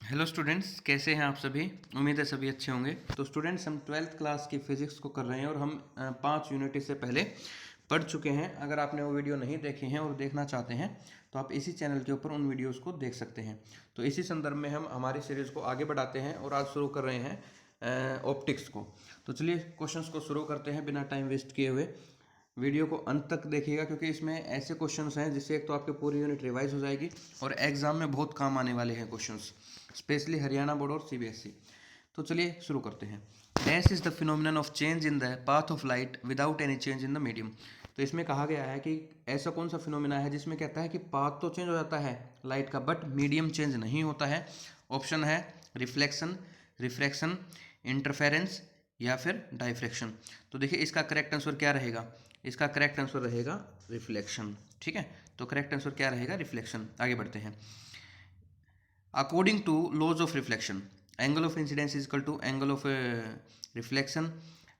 Hello students, कैसे हैं आप सभी। उम्मीद है सभी अच्छे होंगे। तो स्टूडेंट्स, हम ट्वेल्थ क्लास की फिजिक्स को कर रहे हैं और हम 5 यूनिट इससे पहले पढ़ चुके हैं। अगर आपने वो वीडियो नहीं देखे हैं और देखना चाहते हैं तो आप इसी चैनल के ऊपर उन वीडियोस को देख सकते हैं। तो इसी संदर्भ में हम हमारी सीरीज़ को आगे बढ़ाते हैं और आज शुरू कर रहे हैं ऑप्टिक्स को। तो चलिए क्वेश्चंस को शुरू करते हैं बिना टाइम वेस्ट किए हुए। वीडियो को अंत तक देखिएगा क्योंकि इसमें ऐसे क्वेश्चंस हैं जिससे एक तो आपकी पूरी यूनिट रिवाइज हो जाएगी और एग्जाम में बहुत काम आने वाले हैं क्वेश्चंस, स्पेशली हरियाणा बोर्ड और सीबीएसई। तो चलिए शुरू करते हैं। Dash is the phenomenon of change in the path of light without any change in the medium. तो इसमें कहा गया है कि ऐसा कौन सा फिनोमिना है जिसमें कहता है कि पाथ तो चेंज हो जाता है लाइट का बट मीडियम चेंज नहीं होता है। ऑप्शन है रिफ्लेक्शन, रिफ्रैक्शन, इंटरफेरेंस या फिर डाइफ्रैक्शन। तो देखिए इसका करेक्ट आंसर क्या रहेगा। इसका करेक्ट आंसर रहेगा रिफ्लेक्शन। ठीक है, तो करेक्ट आंसर क्या रहेगा, रिफ्लेक्शन। आगे बढ़ते हैं। According to laws of reflection, angle of incidence is equal to angle of reflection,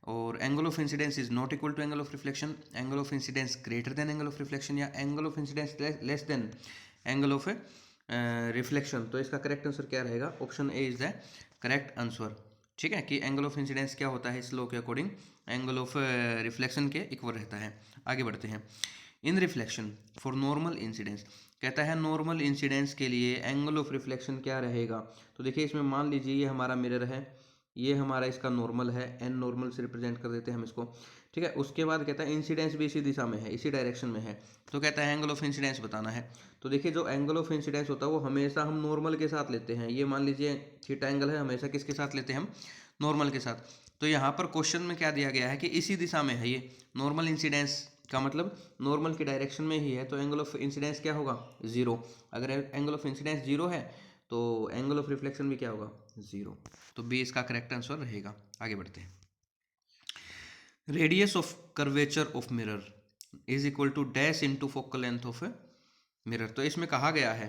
और angle of incidence is not equal to angle of reflection, angle of incidence greater than angle of reflection या angle of incidence less than angle of reflection. तो इसका correct answer क्या रहेगा, option A is the correct answer. ठीक है, कि angle of incidence क्या होता है इस लॉ के अकॉर्डिंग, एंगल ऑफ रिफ्लेक्शन के इक्वल रहता है। आगे बढ़ते हैं। इन रिफ्लेक्शन फॉर नॉर्मल इंसिडेंस, कहता है नॉर्मल इंसिडेंस के लिए एंगल ऑफ रिफ्लेक्शन क्या रहेगा। तो देखिए इसमें मान लीजिए ये हमारा मिरर है, ये हमारा इसका नॉर्मल है, एन नॉर्मल से रिप्रेजेंट कर देते हैं हम इसको। ठीक है, उसके बाद कहता है इंसिडेंस भी इसी दिशा में है, इसी डायरेक्शन में है, तो कहता है एंगल ऑफ इंसिडेंस बताना है। तो देखिए जो एंगल ऑफ इंसिडेंस होता है वो हमेशा हम नॉर्मल के साथ लेते हैं। ये मान लीजिए थीटा एंगल है, हमेशा किसके साथ लेते हैं हम, नॉर्मल के साथ। तो यहाँ पर क्वेश्चन में क्या दिया गया है कि इसी दिशा में है ये नॉर्मल इंसिडेंस का मतलब नॉर्मल की डायरेक्शन में ही है, तो एंगल ऑफ इंसिडेंस क्या होगा, जीरो। अगर एंगल ऑफ इंसिडेंस जीरो है तो एंगल ऑफ रिफ्लेक्शन भी क्या होगा, जीरो। तो बी इसका करेक्ट आंसर रहेगा। आगे बढ़ते हैं। Radius of curvature of mirror is equal to dash into focal length of mirror. तो इसमें कहा गया है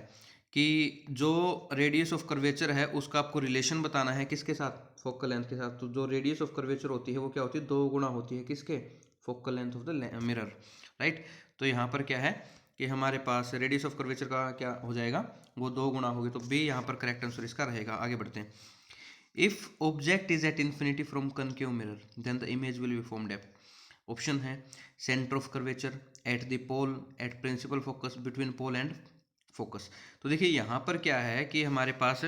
कि जो रेडियस ऑफ कर्वेचर है उसका आपको रिलेशन बताना है किसके साथ, फोकल लेंथ के साथ। तो जो रेडियस ऑफ कर्वेचर होती है वो क्या होती है, 2 गुना होती है किसके, focal length of the mirror. Right, तो यहाँ पर क्या है कि हमारे पास रेडियस ऑफ कर्वेचर का क्या हो जाएगा, वो 2 गुना होगी। तो बी यहाँ पर करेक्ट आंसर इसका रहेगा। आगे बढ़ते हैं। If object is at infinity from concave mirror then the image will be formed at. Option है centre of curvature, at the pole, at principal focus, between pole and focus. तो देखिए यहाँ पर क्या है कि हमारे पास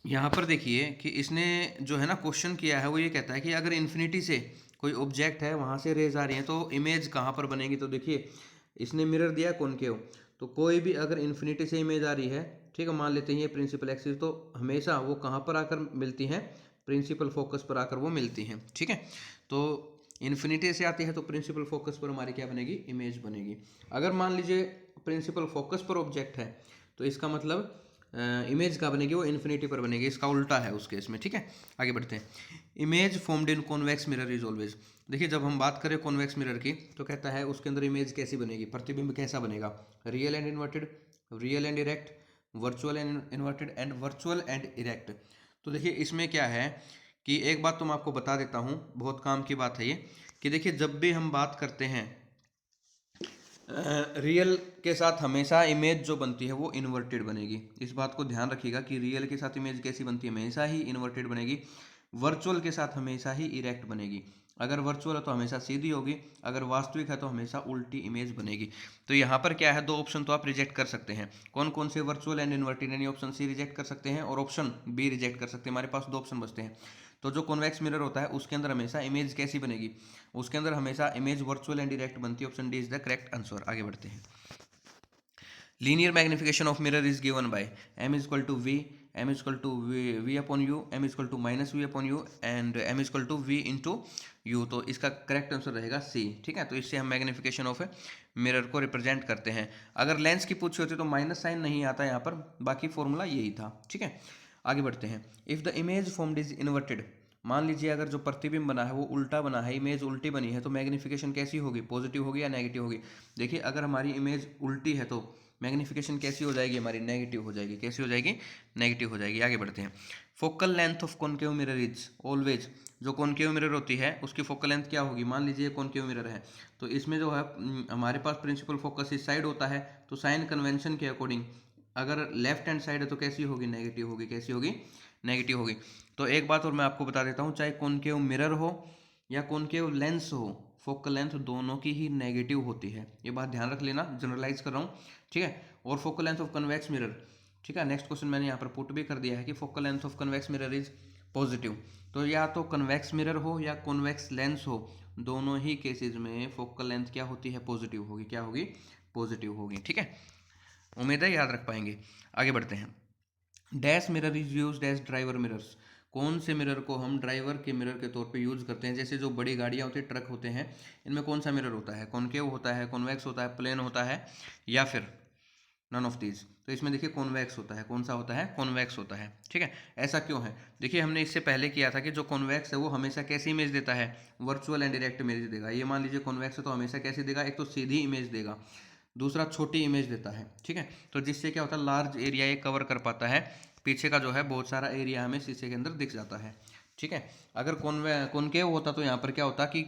यहाँ पर देखिए कि इसने जो है ना क्वेश्चन किया है वो ये कहता है कि अगर इन्फिनिटी से कोई ऑब्जेक्ट है वहाँ से रेज आ रही है तो इमेज कहाँ पर बनेगी। तो देखिए इसने मिरर दिया कॉनकेव, तो कोई भी अगर इन्फिनिटी से इमेज आ रही है, ठीक है, मान लेते हैं ये प्रिंसिपल एक्सिस, तो हमेशा वो कहाँ पर आकर मिलती हैं, प्रिंसिपल फोकस पर आकर वो मिलती हैं। ठीक है, तो इन्फिनिटी से आती है तो प्रिंसिपल फोकस पर हमारी क्या बनेगी, इमेज बनेगी। अगर मान लीजिए प्रिंसिपल फोकस पर ऑब्जेक्ट है तो इसका मतलब इमेज का बनेगी वो इन्फिनिटी पर बनेगी, इसका उल्टा है उस केस में। ठीक है, आगे बढ़ते हैं। Image formed in convex mirror is always. देखिए जब हम बात करें कॉन्वेक्स मिरर की तो कहता है उसके अंदर इमेज कैसी बनेगी, प्रतिबिंब कैसा बनेगा, real and inverted, real and erect, virtual and inverted and virtual and erect. तो देखिए इसमें क्या है कि एक बात तो मैं आपको बता देता हूँ, बहुत काम की बात है ये, कि देखिए जब भी हम बात करते हैं रियल के साथ हमेशा इमेज जो बनती है वो इन्वर्टेड बनेगी। इस बात को ध्यान रखिएगा कि रियल के साथ इमेज कैसी बनती है, हमेशा ही इन्वर्टेड बनेगी। वर्चुअल के साथ हमेशा ही इरेक्ट बनेगी। अगर वर्चुअल है तो हमेशा सीधी होगी, अगर वास्तविक है तो हमेशा उल्टी इमेज बनेगी। तो यहाँ पर क्या है, 2 ऑप्शन तो आप रिजेक्ट कर सकते हैं। कौन कौन से, वर्चुअल एंड इन्वर्टेड, यानी ऑप्शन सी रिजेक्ट कर सकते हैं और ऑप्शन बी रिजेक्ट कर सकते हैं। हमारे पास 2 ऑप्शन बचते हैं। तो जो कॉन्वेक्स मिरर होता है उसके अंदर हमेशा इमेज कैसी बनेगी, उसके अंदर हमेशा इमेज वर्चुअल एंड डायरेक्ट बनती है। Option D is the correct answer. आगे बढ़ते हैं। Linear magnification of mirror is given by m is equal to V, m is equal to V upon U, m is equal to minus V upon U and m is equal to V into U. तो इसका correct answer रहेगा सी। ठीक है, तो इससे हम magnification of mirror को represent करते हैं। अगर लेंस की पूछी होती तो माइनस साइन नहीं आता यहाँ पर, बाकी फॉर्मूला यही था। ठीक है, आगे बढ़ते हैं। If the image formed is inverted, मान लीजिए अगर जो प्रतिबिंब बना है वो उल्टा बना है, इमेज उल्टी बनी है, तो मैग्निफिकेशन कैसी होगी, पॉजिटिव होगी या नेगेटिव होगी। देखिए अगर हमारी इमेज उल्टी है तो मैग्निफिकेशन कैसी हो जाएगी, हमारी नेगेटिव हो जाएगी। कैसी हो जाएगी, नेगेटिव हो जाएगी। आगे बढ़ते हैं। Focal length of concave mirror is always, जो कॉनकेव मिरर होती है उसकी फोकल लेंथ क्या होगी। मान लीजिए कॉनकेव मिरर है तो इसमें जो है हमारे पास प्रिंसिपल फोकस इस साइड होता है, तो साइन कन्वेंशन के अकॉर्डिंग अगर लेफ्ट हैंड साइड है तो कैसी होगी, नेगेटिव होगी। कैसी होगी, नेगेटिव होगी। तो एक बात और मैं आपको बता देता हूँ, चाहे कॉनकेव मिरर हो या कॉनकेव लेंस हो, फोकल लेंथ दोनों की ही नेगेटिव होती है। ये बात ध्यान रख लेना, जनरलाइज कर रहा हूँ, ठीक है। और focal length of convex mirror, ठीक है। नेक्स्ट क्वेश्चन मैंने यहाँ पर पुट भी कर दिया है कि focal length of convex mirror is positive. तो या तो कन्वेक्स मिरर हो या कॉन्वेक्स लेंस हो, दोनों ही केसेस में फोकल लेंथ क्या होती है, पॉजिटिव होगी। क्या होगी, पॉजिटिव होगी, ठीक है। उम्मीद है याद रख पाएंगे। आगे बढ़ते हैं। Dash mirror is used as driver mirrors. कौन से मिरर को हम ड्राइवर के मिरर के तौर पे यूज़ करते हैं? जैसे जो बड़ी गाड़ियाँ होती है, ट्रक होते हैं, इनमें कौन सा मिरर होता है? कॉनकेव होता है, कॉन्वेक्स होता है, प्लेन होता है, या फिर नन ऑफ दीज? तो इसमें देखिए कॉन्वेक्स होता है। कौन सा होता है? कॉन्वेक्स होता है, ठीक है। ऐसा क्यों है? देखिए हमने इससे पहले किया था कि जो कॉन्वेक्स है वो हमेशा कैसी इमेज देता है? वर्चुअल एंड डायरेक्ट इमेज देगा। ये मान लीजिए कॉन्वेक्स है तो हमेशा कैसे देगा? एक तो सीधी इमेज देगा, दूसरा छोटी इमेज देता है, ठीक है। तो जिससे क्या होता है, लार्ज एरिया ये कवर कर पाता है, पीछे का जो है बहुत सारा एरिया हमें शीशे के अंदर दिख जाता है, ठीक है। अगर कॉनकेव होता तो यहाँ पर क्या होता कि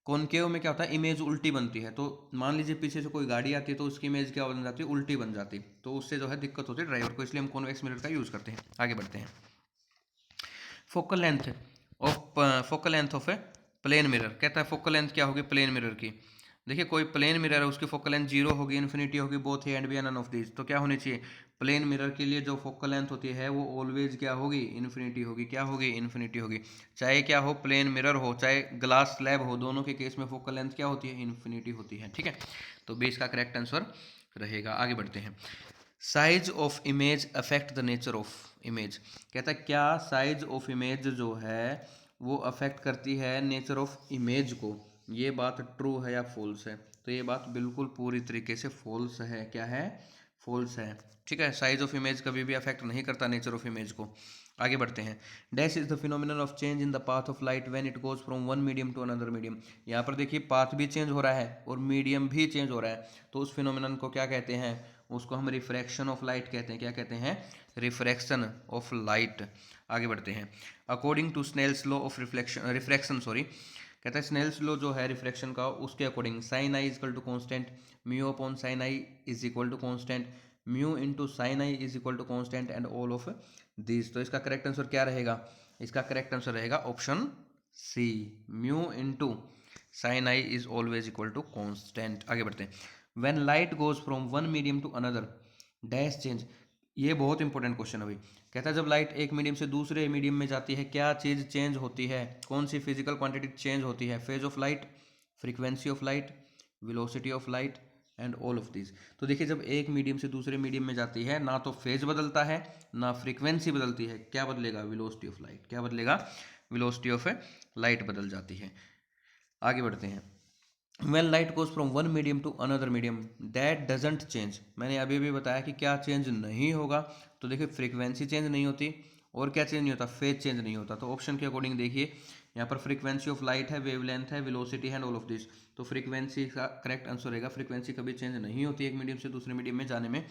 कॉनकेव में क्या होता है, इमेज उल्टी बनती है। तो मान लीजिए पीछे से कोई गाड़ी आती है तो उसकी इमेज क्या बन जाती है, उल्टी बन जाती। तो उससे जो है दिक्कत होती है ड्राइवर को, इसलिए हम कॉन्वेक्स मिरर का यूज़ करते हैं। आगे बढ़ते हैं। Focal length of a plane mirror, कहता है फोकल लेंथ क्या होगी प्लेन मिरर की। देखिए कोई प्लेन मिरर है उसकी फोकल लेंथ 0 होगी, इन्फिनिटी होगी, both A and B none of this. तो क्या होनी चाहिए, प्लेन मिरर के लिए जो फोकल लेंथ होती है वो ऑलवेज क्या होगी, इन्फिनिटी होगी। क्या होगी, इन्फिनिटी होगी। चाहे क्या हो, प्लेन मिरर हो चाहे ग्लास स्लैब हो, दोनों के केस में फोकल लेंथ क्या होती है, इन्फिनिटी होती है, ठीक है। तो बी इसका करेक्ट आंसर रहेगा। आगे बढ़ते हैं। Size of image affect the nature of image, कहता है क्या साइज ऑफ इमेज जो है वो अफेक्ट करती है नेचर ऑफ इमेज को। ये बात ट्रू है या फॉल्स है? तो ये बात बिल्कुल पूरी तरीके से फॉल्स है। क्या है, फॉल्स है, ठीक है। साइज ऑफ इमेज कभी भी अफेक्ट नहीं करता नेचर ऑफ इमेज को। आगे बढ़ते हैं। Dash is the phenomenon of change in the path of light when it goes from one medium to another medium. यहाँ पर देखिए पाथ भी चेंज हो रहा है और मीडियम भी चेंज हो रहा है, तो उस फिनोमिनन को क्या कहते हैं? उसको हम रिफ्रैक्शन ऑफ लाइट कहते हैं। क्या कहते हैं? Refraction of light. आगे बढ़ते हैं। According to Snell's law of refraction कहता है स्नेल्स लॉ जो है रिफ्रैक्शन का, उसके according sine I is equal to constant, mu upon sine I is equal to constant, mu into sine I is equal to constant and all of this. तो इसका correct answer क्या रहेगा? इसका correct answer रहेगा option C, mu into sine I is always equal to constant. आगे बढ़ते हैं। When light goes from one medium to another dash change. ये बहुत इंपॉर्टेंट क्वेश्चन अभी। कहता है जब लाइट एक मीडियम से दूसरे मीडियम में जाती है क्या चीज़ चेंज होती है? कौन सी फिजिकल क्वांटिटी चेंज होती है? Phase of light, frequency of light, velocity of light and all of this. तो देखिए जब एक मीडियम से दूसरे मीडियम में जाती है ना तो फेज बदलता है ना फ्रीक्वेंसी बदलती है, क्या बदलेगा? Velocity of light. क्या बदलेगा? वेलोसिटी ऑफ लाइट बदल जाती है। आगे बढ़ते हैं। When light goes from one medium to another medium that doesn't change, मैंने अभी भी बताया कि क्या चेंज नहीं होगा। तो देखिए फ्रीक्वेंसी चेंज नहीं होती और क्या चेंज नहीं होता, फेज चेंज नहीं होता। तो ऑप्शन के अकॉर्डिंग देखिए यहाँ पर फ्रीक्वेंसी ऑफ लाइट है, वेवलेंथ है, वेलोसिटी है एंड ऑल ऑफ दिस। तो फ्रीक्वेंसी का करेक्ट आंसर रहेगा। फ्रीक्वेंसी कभी चेंज नहीं होती एक मीडियम से दूसरे मीडियम में जाने में।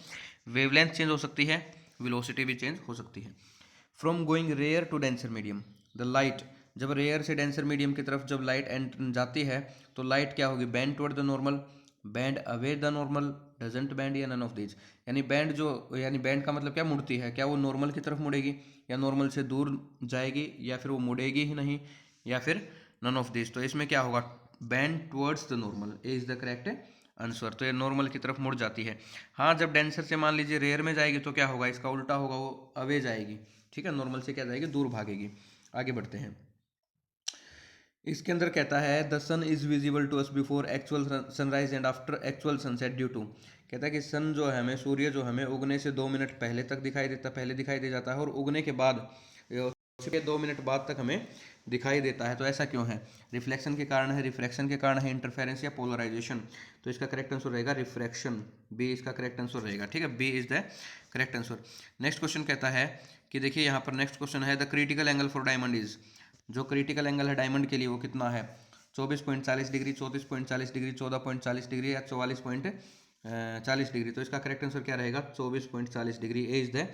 वेवलेंथ चेंज हो सकती है, वेलोसिटी भी चेंज हो सकती है। From going rare to denser medium, the light, जब रेयर से डेंसर मीडियम की तरफ जब लाइट जाती है तो लाइट क्या होगी? Band toward the normal, band away the normal, doesn't band या नन ऑफ दीज। यानी बैंड जो, यानी बैंड का मतलब क्या, मुड़ती है। क्या वो नॉर्मल की तरफ मुड़ेगी या नॉर्मल से दूर जाएगी या फिर वो मुड़ेगी ही नहीं या फिर नन ऑफ दीज। तो इसमें क्या होगा? Band towards the normal is the correct answer. तो ये नॉर्मल की तरफ मुड़ जाती है। हाँ जब डेंसर से मान लीजिए रेयर में जाएगी तो क्या होगा? इसका उल्टा होगा, वो अवे जाएगी, ठीक है। नॉर्मल से क्या जाएगी? दूर भागेगी। आगे बढ़ते हैं। इसके अंदर कहता है the sun is visible to us before actual sunrise and after actual sunset due to. कहता है कि सन जो है हमें, सूर्य जो हमें उगने से 2 मिनट पहले तक दिखाई देता, पहले दिखाई दे जाता है और उगने के बाद उसके 2 मिनट बाद तक हमें दिखाई देता है। तो ऐसा क्यों है? रिफ्लेक्शन के कारण है, रिफ्रैक्शन के कारण है, इंटरफेरेंस या पोलराइजेशन। तो इसका करेक्ट आंसर रहेगा रिफ्रैक्शन, बी इसका करेक्ट आंसर रहेगा, ठीक है। B is the correct answer. Next question कहता है कि देखिए यहाँ पर नेक्स्ट क्वेश्चन है the critical angle for diamond is, जो क्रिटिकल एंगल है डायमंड के लिए वो कितना है? 24.40 डिग्री, 34.40 डिग्री, 14.40 डिग्री या 44.40 डिग्री। तो इसका करेक्ट आंसर क्या रहेगा? 24.40 degree A is the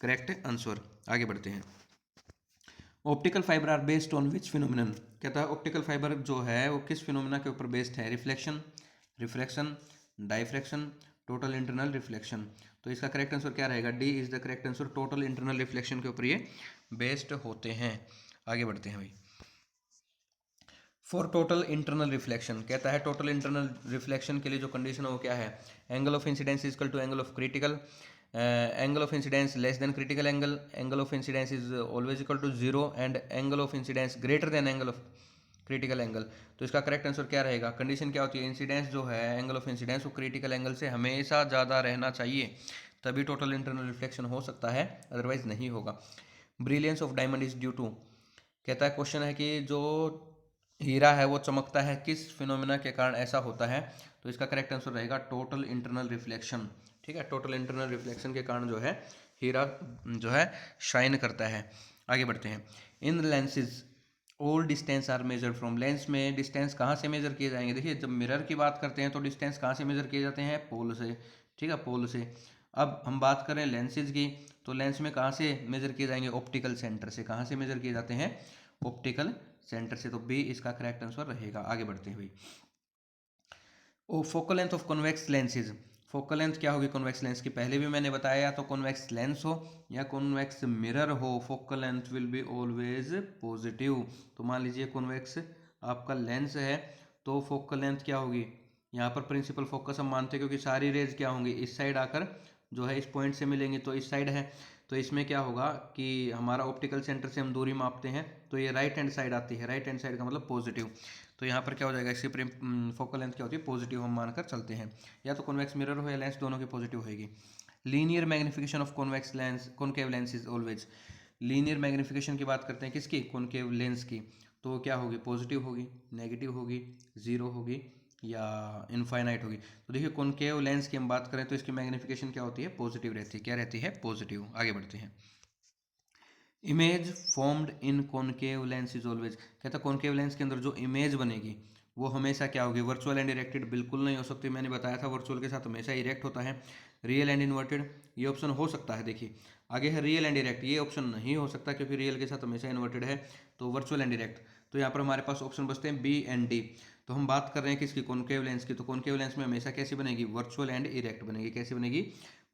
correct answer. आगे बढ़ते हैं। Optical fibre are based on which phenomenon, कहता है ऑप्टिकल फाइबर जो है वो किस फिनोमिना के ऊपर बेस्ड है? Reflection, refraction, diffraction, total internal reflection. तो इसका करेक्ट आंसर क्या रहेगा, D is the correct answer. Total internal reflection के ऊपर ये बेस्ड होते हैं। आगे बढ़ते हैं भाई। फॉर टोटल इंटरनल रिफ्लेक्शन कहता है टोटल इंटरनल रिफ्लेक्शन के लिए जो कंडीशन है वो क्या है, angle of incidence equal to angle of critical, angle of incidence less than critical angle, angle of incidence is always equal to zero and angle of incidence greater than angle of critical angle. तो इसका correct answer क्या रहेगा, condition क्या होती है, incidence जो है angle of incidence वो क्रिटिकल एंगल से हमेशा ज़्यादा रहना चाहिए, तभी टोटल इंटरनल रिफ्लेक्शन हो सकता है, अदरवाइज नहीं होगा। Brilliance of diamond is due to, कहता है क्वेश्चन है कि जो हीरा है वो चमकता है, किस फिनोमेना के कारण ऐसा होता है। तो इसका करेक्ट आंसर रहेगा टोटल इंटरनल रिफ्लेक्शन। ठीक है, टोटल इंटरनल रिफ्लेक्शन के कारण जो है हीरा जो है शाइन करता है। आगे बढ़ते हैं। In lenses all distance are measure from, lens में डिस्टेंस कहाँ से मेजर किए जाएंगे, देखिए जब मिरर की बात करते हैं तो डिस्टेंस कहाँ से मेजर किए जाते हैं, पोल से। ठीक है, पोल से। अब हम बात करें लेंसेज की, तो लेंस में कहाँ से मेजर किए जाएंगे, ऑप्टिकल सेंटर से। कहाँ से मेजर किए जाते हैं, ऑप्टिकल सेंटर से। तो बी इसका करेक्ट आंसर रहेगा। आगे बढ़ते हैं भाई। Oh focal length of convex lenses, focal length क्या होगी कॉन्वेक्स लेंस की, पहले भी मैंने बताया, या तो कॉन्वेक्स लेंस हो या कॉन्वेक्स मिरर हो, focal length will be always positive. तो मान लीजिए कॉन्वेक्स आपका लेंस है तो फोकल लेंथ क्या होगी, यहाँ पर प्रिंसिपल फोकस हम मानते हैं क्योंकि सारी रेज क्या होंगी इस साइड आकर जो है इस पॉइंट से मिलेंगी, तो इस साइड है। तो इसमें क्या होगा कि हमारा ऑप्टिकल सेंटर से हम दूरी मापते हैं तो ये राइट हैंड साइड आती है, राइट हैंड साइड का मतलब पॉजिटिव। तो यहाँ पर क्या हो जाएगा, इसकी फोकल लेंथ क्या होती है, पॉजिटिव हम मानकर चलते हैं। या तो कॉन्वेक्स मिरर हो या लेंस, दोनों की पॉजिटिव होगी। Linear magnification of convex lens, concave lens is always, linear magnification की बात करते हैं किसकी, कॉनकेव लेंस की। तो क्या होगी, पॉजिटिव होगी, नेगेटिव होगी, जीरो होगी या इनफाइनाइट होगी। तो देखिए कॉनकेव लेंस की हम बात करें तो इसकी मैग्निफिकेशन क्या होती है, पॉजिटिव रहती है। क्या रहती है, पॉजिटिव। आगे बढ़ते हैं। Image formed in concave lens is always, कहता है कॉनकेव लेंस के अंदर जो इमेज बनेगी वो हमेशा क्या होगी, वर्चुअल एंड इरेक्टेड बिल्कुल नहीं हो सकती। मैंने बताया था वर्चुअल के साथ हमेशा इरेक्ट होता है। रियल एंड इन्वर्टेड ये ऑप्शन हो सकता है, देखिए आगे है रियल एंड इरेक्ट, ये ऑप्शन नहीं हो सकता क्योंकि रियल के साथ हमेशा इन्वर्टेड है। तो वर्चुअल एंड इरेक्ट, तो यहाँ पर हमारे पास ऑप्शन बचते हैं बी एंड डी। तो हम बात कर रहे हैं किसकी, कॉनकेव लेंस की। तो कॉनकेव लेंस में हमेशा कैसी बनेगी, वर्चुअल एंड इरेक्ट बनेगी। कैसी बनेगी,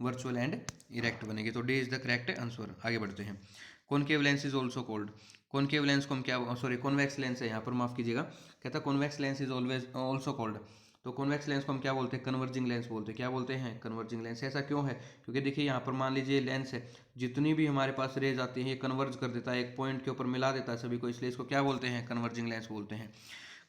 वर्चुअल एंड इरेक्ट बनेगी। तो D is the correct answer. आगे बढ़ते हैं। Concave lens is also called, concave lens को हम क्या, सॉरी कॉन्वेक्स लेंस है यहाँ पर, माफ कीजिएगा, कहता है convex lens is always also called. तो कॉन्वेक्स लेंस को हम क्या बोलते हैं, कन्वर्जिंग लेंस बोलते हैं। क्या बोलते हैं, कन्वर्जिंग लेंस। ऐसा क्यों है, क्योंकि देखिए यहाँ पर मान लीजिए लेंस है, जितनी भी हमारे पास रेज आती है ये कन्वर्ज कर देता है, एक पॉइंट के ऊपर मिला देता है सभी को, इसलिए इसको क्या बोलते हैं, कन्वर्जिंग लेंस बोलते हैं।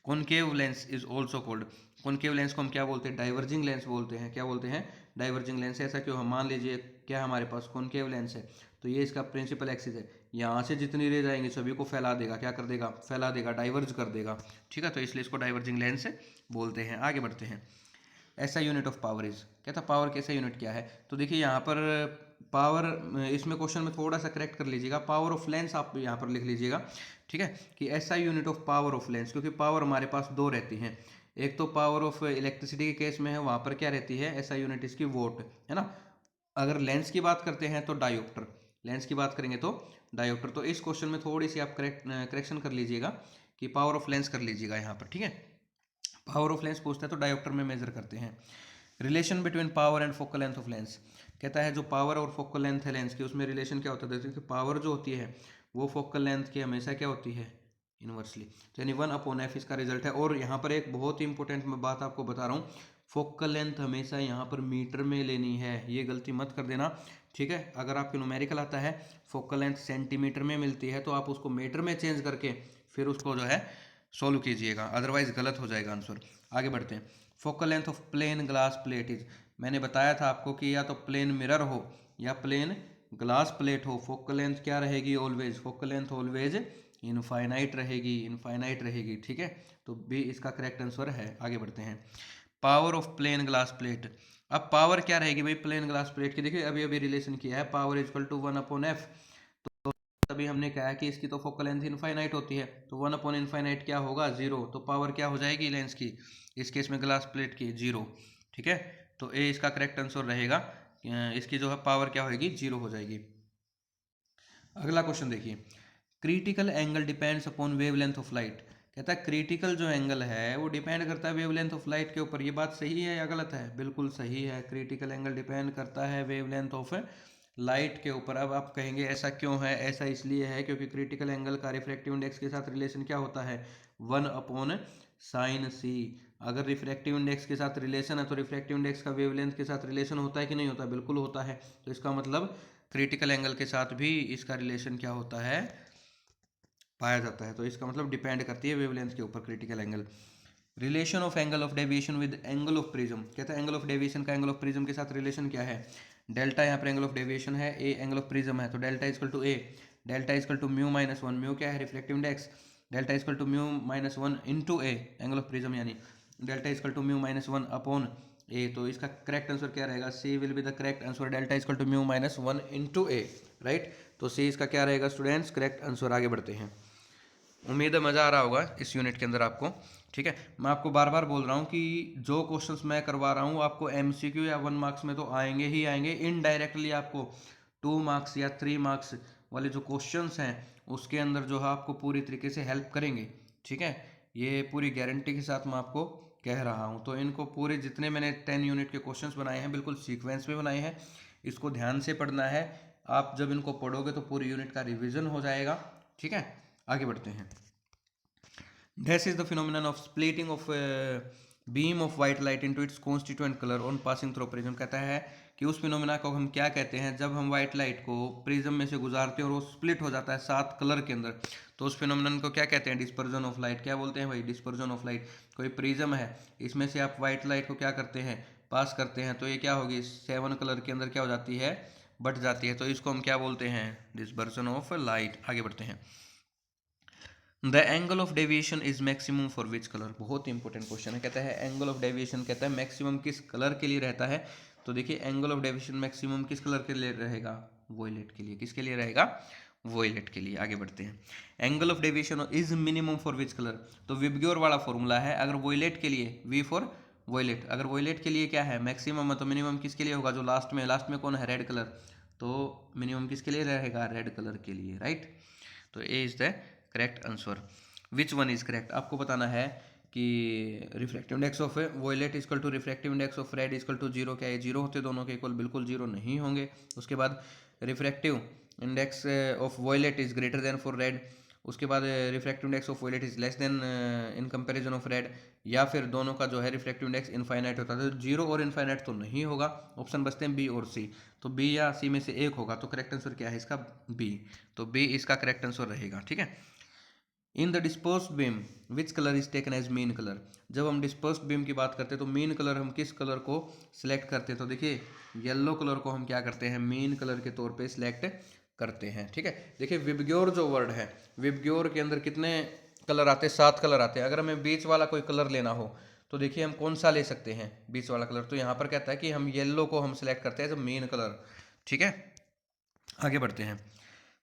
Concave lens is also called, concave lens को हम क्या बोलते हैं, डाइवर्जिंग लेंस बोलते हैं। क्या बोलते हैं, डाइवर्जिंग लेंस। ऐसा क्यों, हम मान लीजिए क्या हमारे पास कॉनकेव लेंस है तो ये इसका प्रिंसिपल एक्सिस है, यहाँ से जितनी रेज आएंगी सभी को फैला देगा, क्या कर देगा, फैला देगा, डाइवर्ज कर देगा। ठीक है, तो इसलिए इसको डाइवर्जिंग लेंस बोलते हैं। आगे बढ़ते हैं। ऐसा यूनिट ऑफ पावर इज, कहता पावर कैसा यूनिट क्या है। तो देखिए यहाँ पर पावर, इसमें क्वेश्चन में थोड़ा सा करेक्ट कर लीजिएगा, पावर ऑफ लेंस आप यहाँ पर लिख लीजिएगा। ठीक है, कि ऐसा unit of power of lens, क्योंकि पावर हमारे पास दो रहती हैं। एक तो पावर ऑफ इलेक्ट्रिसिटी के केस में है, वहाँ पर क्या रहती है, ऐसा यूनिट इसकी वोट है ना। अगर लेंस की बात करते हैं तो डायोप्टर, लेंस की बात करेंगे तो डायोप्टर। तो इस क्वेश्चन में थोड़ी सी आप करेक्शन कर लीजिएगा कि पावर ऑफ लेंस कर लीजिएगा यहाँ पर। ठीक है, पावर ऑफ लेंस पूछता है तो डायोप्टर में मेजर करते हैं। Relation between power and focal length of lens, कहता है जो पावर और फोकल लेंथ है लेंस की उसमें रिलेशन क्या होता है, देखिए पावर जो होती है वो फोकल लेंथ की हमेशा क्या होती है, इनवर्सली। तो यानी 1/f इसका रिजल्ट है। और यहाँ पर एक बहुत ही इंपॉर्टेंट मैं बात आपको बता रहा हूँ, फोकल लेंथ हमेशा यहाँ पर मीटर में लेनी है, ये गलती मत कर देना। ठीक है, अगर आपके न्यूमेरिकल आता है फोकल लेंथ सेंटीमीटर में मिलती है तो आप उसको मीटर में चेंज करके फिर उसको जो है सॉल्व कीजिएगा, अदरवाइज गलत हो जाएगा आंसर। आगे बढ़ते हैं। Focal length of plane glass plate is, मैंने बताया था आपको कि या तो प्लेन मिरर हो या प्लेन ग्लास प्लेट हो, फोकल लेंथ क्या रहेगी, always, focal length always infinite रहेगी, इनफाइनाइट रहेगी। ठीक है, तो बी इसका करेक्ट आंसर है। आगे बढ़ते हैं। Power of plane glass plate, अब पावर क्या रहेगी भाई प्लेन ग्लास प्लेट की, देखिए अभी अभी रिलेशन किया है, पावर इजक्वल टू 1/f। तभी हमने कहा कि इसकी तो फोकल लेंथ इनफाइनाइट होती है, तो 1/इनफाइनाइट क्या होगा, जीरो। तो पावर क्या हो जाएगी लेंस की, इस केस में ग्लास प्लेट की, जीरो। ठीक है, तो ए इसका करेक्ट आंसर रहेगा, इसकी जो है पावर क्या होगी, जीरो हो जाएगी। अगला क्वेश्चन देखिए। Critical angle depends upon wavelength of light, कहता है क्रिटिकल जो एंगल है वो डिपेंड करता है वेवलेंथ ऑफ लाइट के ऊपर। ये बात सही है या गलत है? बिल्कुल सही है, क्रिटिकल एंगल डिपेंड करता है वेवलेंथ ऑफ लाइट के ऊपर। अब आप कहेंगे ऐसा क्यों है? ऐसा इसलिए है क्योंकि क्रिटिकल एंगल का रिफ्रैक्टिव इंडेक्स के साथ रिलेशन क्या होता है? 1/sin c। अगर रिफ्रैक्टिव इंडेक्स के साथ रिलेशन है तो रिफ्रैक्टिव इंडेक्स का वेवलेंथ के साथ रिलेशन होता है कि नहीं होता? बिल्कुल होता है। तो इसका मतलब क्रिटिकल एंगल के साथ भी इसका रिलेशन क्या होता है? पाया जाता है। तो इसका मतलब डिपेंड करती है वेवलेंथ के ऊपर critical angle. Relation of angle of deviation with angle of prism. कहता है एंगल ऑफ डेविएशन का एंगल ऑफ प्रिज्म के साथ रिलेशन क्या है? डेल्टा यहाँ पर एंगल ऑफ डेविएशन है, ए एंगल ऑफ प्रिज्म है, तो delta equal to A. Delta equal to mu minus one, mu क्या है? Reflective index. Delta equal to mu minus one into A angle of prism, यानी delta equal to mu minus one upon A. तो इसका correct answer क्या रहेगा? C will be the correct answer. Delta equal to mu minus one into A, right. तो C इसका क्या रहेगा students? Correct answer. आगे बढ़ते हैं। उम्मीद है मज़ा आ रहा होगा इस यूनिट के अंदर आपको, ठीक है। मैं आपको बार बार बोल रहा हूँ कि जो क्वेश्चंस मैं करवा रहा हूँ आपको एमसीक्यू या 1 मार्क्स में तो आएंगे ही आएंगे, इनडायरेक्टली आपको 2 मार्क्स या 3 मार्क्स वाले जो क्वेश्चंस हैं उसके अंदर जो है आपको पूरी तरीके से हेल्प करेंगे, ठीक है। ये पूरी गारंटी के साथ मैं आपको कह रहा हूँ। तो इनको पूरे जितने मैंने 10 यूनिट के क्वेश्चंस बनाए हैं बिल्कुल सीक्वेंस में बनाए हैं, इसको ध्यान से पढ़ना है। आप जब इनको पढ़ोगे तो पूरी यूनिट का रिविजन हो जाएगा, ठीक है। आगे बढ़ते हैं। This is the phenomenon of splitting of beam of white light into its constituent color on passing through prism। कहता है कि उस फिनोमेना को हम क्या कहते हैं? जब हम व्हाइट लाइट को प्रिज्म में से गुजारते हैं और वो स्प्लिट हो जाता है 7 कलर के अंदर, तो उस फिनोमेनन को क्या कहते हैं? Dispersion of light. क्या बोलते हैं भाई? Dispersion of light. कोई प्रिज्म है, इसमें से आप व्हाइट लाइट को क्या करते हैं? पास करते हैं, तो ये क्या होगी? 7 कलर के अंदर क्या हो जाती है? बट जाती है। तो इसको हम क्या बोलते हैं? Dispersion of light. आगे बढ़ते हैं। The angle of deviation is maximum for which colour. बहुत इंपॉर्टेंट क्वेश्चन है। कहता है एंगल ऑफ डेविएशन, कहता है मैक्सिमम किस कलर के लिए रहता है? तो देखिए एंगल ऑफ डेविएशन मैक्सिमम किस कलर के लिए रहेगा? वॉयलेट के लिए। किसके लिए रहेगा? वॉयलेट के लिए। आगे बढ़ते हैं। Angle of deviation is minimum for which colour. तो विबग्योर वाला फॉर्मूला है, अगर वॉयलेट के लिए वी फॉर वॉयलेट, अगर वॉयलेट के लिए क्या है? मैक्सिमम है, तो मिनिमम किसके लिए होगा? जो लास्ट में कौन है? Red colour. तो मिनिमम किसके लिए रहेगा? रेड कलर के लिए, राइट। तो A is the correct answer. Which one is correct? आपको बताना है कि refractive index of violet equal to refractive index of red equal to zero. क्या ये जीरो होते दोनों के इक्वल? बिल्कुल जीरो नहीं होंगे। उसके बाद refractive index of violet is greater than for red. उसके बाद refractive index of violet is less than in comparison of red. या फिर दोनों का जो है रिफ्रैक्टिव इंडेक्स इनफाइनाइट होता है। तो जीरो और इनफाइनाइट तो नहीं होगा। ऑप्शन बचते हैं बी और सी। तो बी या सी में से एक होगा। तो करेक्ट आंसर क्या है इसका? बी। तो बी इसका करेक्ट आंसर रहेगा, ठीक है। In the dispersed beam which colour is taken as mean colour. जब हम डिस्पर्स्ड बीम की बात करते हैं तो मीन कलर हम किस कलर को सिलेक्ट करते हैं? तो देखिए येलो कलर को हम क्या करते हैं? मीन कलर के तौर पे सिलेक्ट करते हैं, ठीक है। देखिए विबग्योर जो वर्ड है, विबग्योर के अंदर कितने कलर आते हैं? 7 कलर आते हैं। अगर हमें बीच वाला कोई कलर लेना हो तो देखिए हम कौन सा ले सकते हैं? बीच वाला कलर। तो यहाँ पर कहता है कि हम येलो को हम सिलेक्ट करते हैं एज मेन कलर, ठीक है। आगे बढ़ते हैं।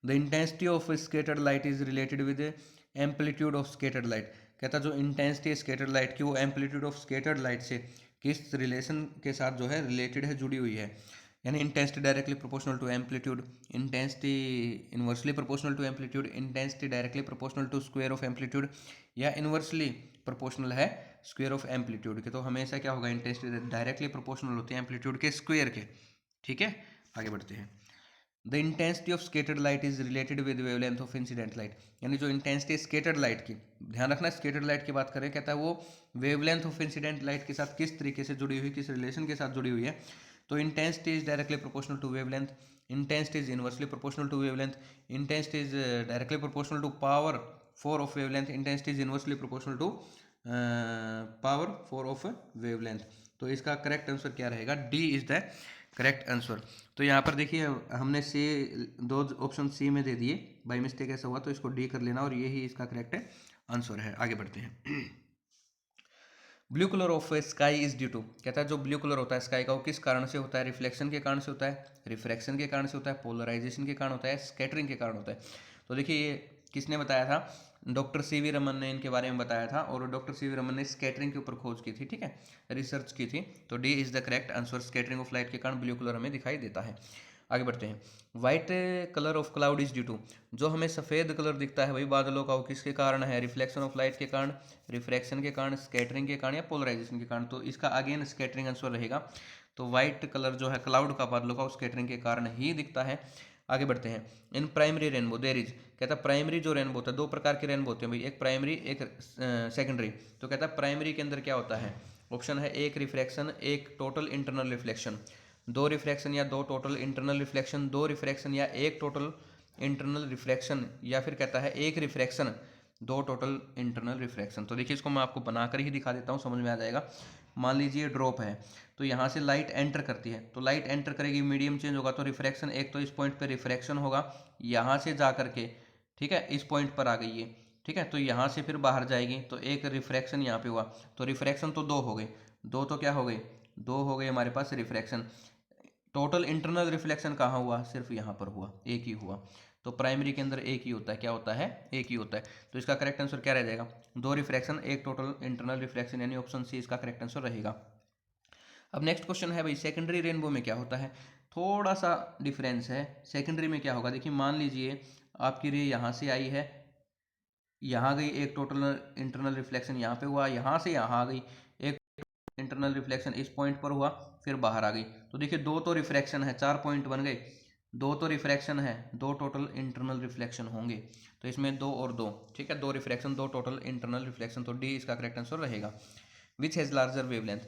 The intensity of scattered light is related with amplitude of scattered light. कहता जो इंटेंसिटी स्केटर्ड लाइट की वो एम्पलीट्यूड ऑफ स्केटर्ड लाइट से किस रिलेशन के साथ जो है रिलेटेड है, जुड़ी हुई है। यानी intensity directly proportional to amplitude, intensity inversely proportional to amplitude, intensity directly proportional to square of amplitude, या इन्वर्सली प्रोपोर्शनल है स्क्वायर ऑफ एम्पलीट्यूड के। तो हमेशा क्या होगा? इंटेंसिटी डायरेक्टली प्रोपोर्शनल होती है एम्पलीट्यूड के स्क्वायर के, ठीक है। आगे बढ़ते हैं। The intensity of scattered light is related with wavelength of incident light. यानी जो इंटेंसिटी स्केटर्ड लाइट की, ध्यान रखना स्केटर्ड लाइट की बात करें, कहता है वो वेवलेंथ ऑफ इंसिडेंट लाइट के साथ किस तरीके से जुड़ी हुई, किस रिलेशन के साथ जुड़ी हुई है। तो intensity is directly proportional to wavelength, intensity is inversely proportional to wavelength, intensity is directly proportional to power 4 of wavelength, intensity is inversely proportional to power 4 of wavelength. तो इसका करेक्ट आंसर क्या रहेगा? D is the correct answer. तो यहाँ पर देखिए हमने सी, दो ऑप्शन सी में दे दिए, बाई मिस्टेक ऐसा हुआ, तो इसको डी कर लेना और यही इसका करेक्ट आंसर है। आगे बढ़ते हैं। Blue colour of sky is due to. कहता है जो ब्लू कलर होता है स्काई का वो किस कारण से होता है? रिफ्लेक्शन के कारण से होता है, रिफ्रैक्शन के कारण से होता है, पोलराइजेशन के कारण होता है, स्कैटरिंग के कारण होता है। तो देखिए ये किसने बताया था? डॉक्टर सीवी रमन ने इनके बारे में बताया था, और डॉक्टर सीवी रमन ने स्कैटरिंग के ऊपर खोज की थी, ठीक है, रिसर्च की थी। तो D is the correct answer. Scattering of light के कारण ब्लू कलर हमें दिखाई देता है। आगे बढ़ते हैं। White colour of cloud is due to, जो हमें सफ़ेद कलर दिखता है वही बादलों का, वो किसके कारण है? रिफ्लेक्शन ऑफ लाइट के कारण, रिफ्रैक्शन के कारण, स्कैटरिंग के कारण या पोलराइजेशन के कारण। तो इसका अगेन स्कैटरिंग आंसर रहेगा। तो वाइट कलर जो है क्लाउड का, बादलों का, स्कैटरिंग के कारण ही दिखता है। आगे बढ़ते हैं। In primary rainbow there is, कहता है प्राइमरी जो रेनबो होता है, दो प्रकार के रेनबो होते हैं भाई, एक प्राइमरी एक सेकेंडरी। तो कहता है प्राइमरी के अंदर क्या होता है? ऑप्शन है एक रिफ्रैक्शन, एक टोटल इंटरनल रिफ्लेक्शन। दो रिफ्रैक्शन या दो टोटल इंटरनल रिफ्लेक्शन, दो रिफ्रैक्शन या एक टोटल इंटरनल रिफ्रैक्शन, या फिर कहता है एक रिफ्रैक्शन दो टोटल इंटरनल रिफ्रैक्शन। तो देखिए इसको मैं आपको बनाकर ही दिखा देता हूँ, समझ में आ जाएगा। मान लीजिए ड्रॉप है, तो यहाँ से लाइट एंटर करती है, तो लाइट एंटर करेगी, मीडियम चेंज होगा, तो रिफ्रैक्शन एक तो इस पॉइंट पे रिफ्रैक्शन होगा, यहाँ से जा करके, ठीक है, इस पॉइंट पर आ गई है, ठीक है, तो यहाँ से फिर बाहर जाएगी, तो एक रिफ्रैक्शन यहाँ पे हुआ। तो रिफ्रैक्शन तो दो हो गए, दो तो क्या हो गए? दो हो गए हमारे पास रिफ्रैक्शन। टोटल इंटरनल रिफ्लेक्शन कहाँ हुआ? सिर्फ यहाँ पर हुआ, एक ही हुआ। तो प्राइमरी के अंदर एक ही होता है, क्या होता है? एक ही होता है। तो इसका करेक्ट आंसर क्या रह जाएगा? दो रिफ्रैक्शन, एक टोटल इंटरनल रिफ्लेक्शन, यानी ऑप्शन सी इसका करेक्ट आंसर रहेगा। अब नेक्स्ट क्वेश्चन है भाई, सेकेंडरी रेनबो में क्या होता है? थोड़ा सा डिफरेंस है। सेकेंडरी में क्या होगा? देखिए मान लीजिए आपकी रे यहाँ से आई है, यहाँ गई, एक टोटल इंटरनल रिफ्लेक्शन यहाँ पे हुआ, यहाँ से यहाँ आ गई, एक इंटरनल रिफ्लेक्शन इस पॉइंट पर हुआ, फिर बाहर आ गई। तो देखिए दो तो रिफ्रैक्शन है, चार पॉइंट बन गए, दो तो रिफ्रैक्शन है, दो टोटल इंटरनल रिफ्लेक्शन होंगे। तो इसमें दो और दो, ठीक है, दो रिफ्रैक्शन, दो टोटल इंटरनल रिफ्लेक्शन, तो डी इसका करेक्ट आंसर रहेगा। विच हैज़ लार्जर वेवलेंथ,